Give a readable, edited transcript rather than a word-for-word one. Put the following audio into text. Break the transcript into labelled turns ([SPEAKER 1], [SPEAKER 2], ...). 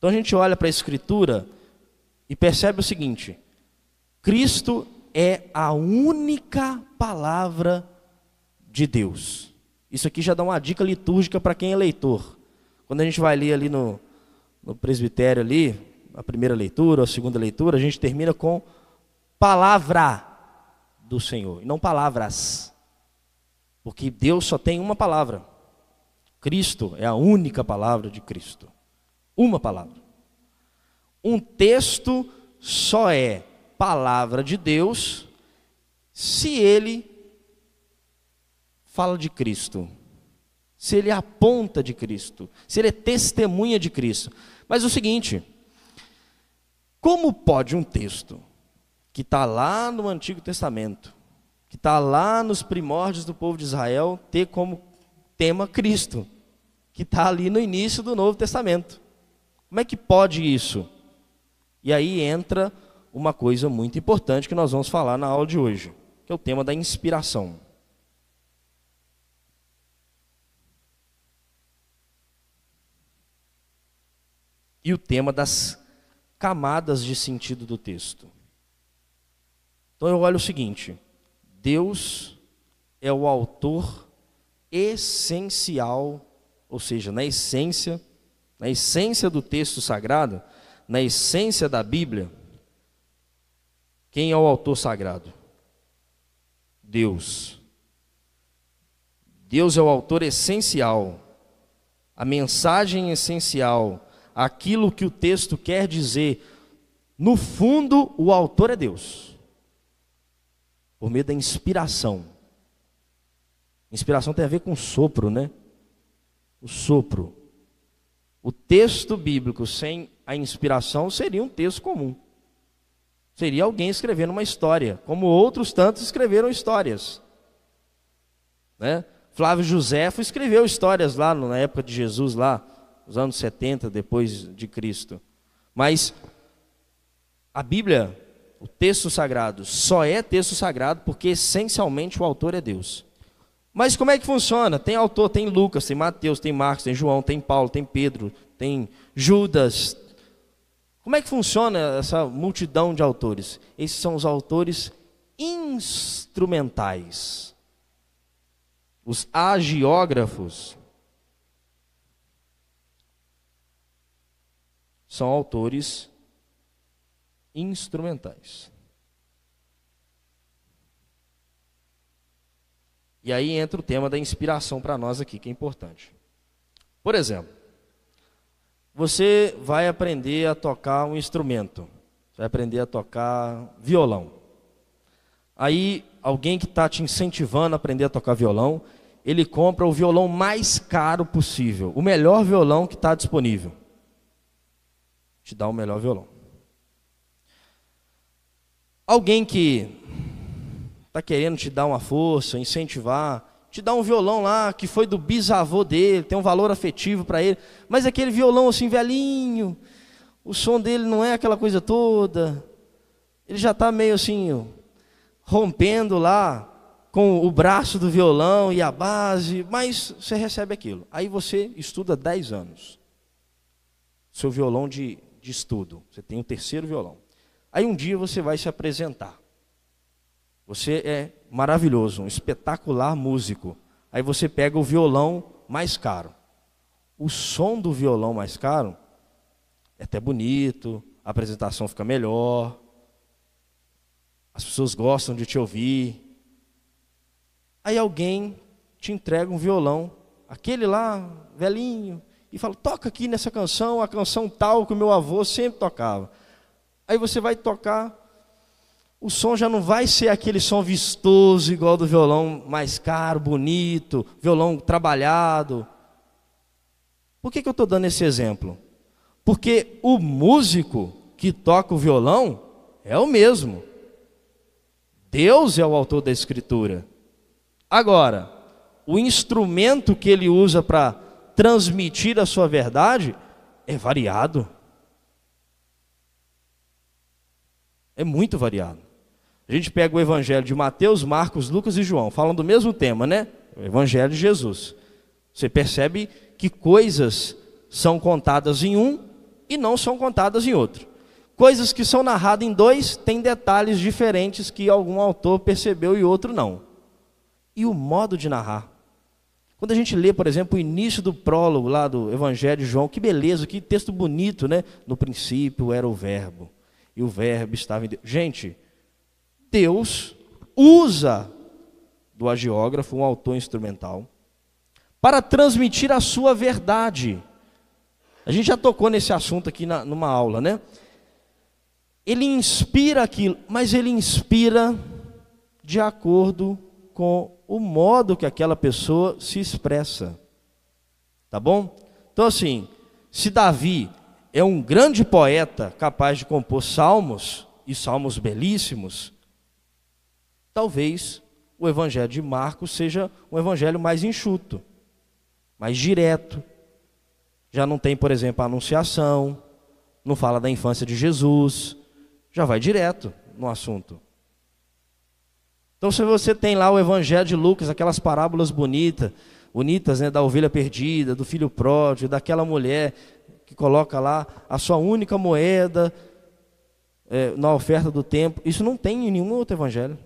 [SPEAKER 1] Então a gente olha para a Escritura e percebe o seguinte: Cristo é a única palavra de Deus. Isso aqui já dá uma dica litúrgica para quem é leitor. Quando a gente vai ler ali no presbitério ali, a primeira leitura, a segunda leitura, a gente termina com palavra do Senhor, e não palavras. Porque Deus só tem uma palavra. Cristo é a única palavra de Cristo. Uma palavra. Um texto só é palavra de Deus se ele fala de Cristo, se ele aponta de Cristo, se ele é testemunha de Cristo. Mas o seguinte: como pode um texto que está lá no Antigo Testamento, que está lá nos primórdios do povo de Israel, ter como tema Cristo, que está ali no início do Novo Testamento? Como é que pode isso? E aí entra uma coisa muito importante que nós vamos falar na aula de hoje, que é o tema da inspiração. E o tema das camadas de sentido do texto. Então eu olho o seguinte: Deus é o autor essencial, ou seja, na essência do texto sagrado, na essência da Bíblia. Quem é o autor sagrado? Deus. Deus é o autor essencial, a mensagem essencial, aquilo que o texto quer dizer. No fundo, o autor é Deus, por meio da inspiração. Inspiração tem a ver com sopro, né? O sopro. O texto bíblico sem a inspiração seria um texto comum. Seria alguém escrevendo uma história, como outros tantos escreveram histórias, né? Flávio Joséfo escreveu histórias lá na época de Jesus, lá nos anos 70 depois de Cristo. Mas a Bíblia, o texto sagrado, só é texto sagrado porque essencialmente o autor é Deus. Mas como é que funciona? Tem autor, tem Lucas, tem Mateus, tem Marcos, tem João, tem Paulo, tem Pedro, tem Judas. Como é que funciona essa multidão de autores? Esses são os autores instrumentais. Os agiógrafos são autores instrumentais. E aí entra o tema da inspiração para nós aqui, que é importante. Por exemplo, você vai aprender a tocar um instrumento, vai aprender a tocar violão. Aí alguém que está te incentivando a aprender a tocar violão, ele compra o violão mais caro possível, o melhor violão que está disponível. Te dá o melhor violão. Alguém que está querendo te dar uma força, incentivar, te dá um violão lá que foi do bisavô dele, tem um valor afetivo para ele, mas aquele violão assim velhinho, o som dele não é aquela coisa toda, ele já está meio assim, rompendo lá com o braço do violão e a base, mas você recebe aquilo. Aí você estuda 10 anos, seu violão de estudo, você tem o terceiro violão. Aí um dia você vai se apresentar. Você é maravilhoso, um espetacular músico. Aí você pega o violão mais caro. O som do violão mais caro é até bonito, a apresentação fica melhor, as pessoas gostam de te ouvir. Aí alguém te entrega um violão, aquele lá, velhinho, e fala: toca aqui nessa canção, a canção tal que o meu avô sempre tocava. Aí você vai tocar, o som já não vai ser aquele som vistoso igual do violão mais caro, bonito, violão trabalhado. Por que eu estou dando esse exemplo? Porque o músico que toca o violão é o mesmo. Deus é o autor da Escritura. Agora, o instrumento que ele usa para transmitir a sua verdade é variado. É muito variado. A gente pega o Evangelho de Mateus, Marcos, Lucas e João, falam do mesmo tema, né? O Evangelho de Jesus. Você percebe que coisas são contadas em um e não são contadas em outro. Coisas que são narradas em dois têm detalhes diferentes que algum autor percebeu e outro não. E o modo de narrar. Quando a gente lê, por exemplo, o início do prólogo lá do Evangelho de João, que beleza, que texto bonito, né? No princípio era o verbo, e o verbo estava em Deus. Gente, Deus usa do agiógrafo, um autor instrumental, para transmitir a sua verdade. A gente já tocou nesse assunto aqui numa aula, né? Ele inspira aquilo, mas ele inspira de acordo com o modo que aquela pessoa se expressa. Tá bom? Então assim, se Davi é um grande poeta capaz de compor salmos, e salmos belíssimos, talvez o evangelho de Marcos seja um evangelho mais enxuto, mais direto. Já não tem, por exemplo, a anunciação, não fala da infância de Jesus, já vai direto no assunto. Então, se você tem lá o Evangelho de Lucas, aquelas parábolas bonitas, né, da ovelha perdida, do filho pródigo, daquela mulher que coloca lá a sua única moeda na oferta do templo, isso não tem em nenhum outro evangelho.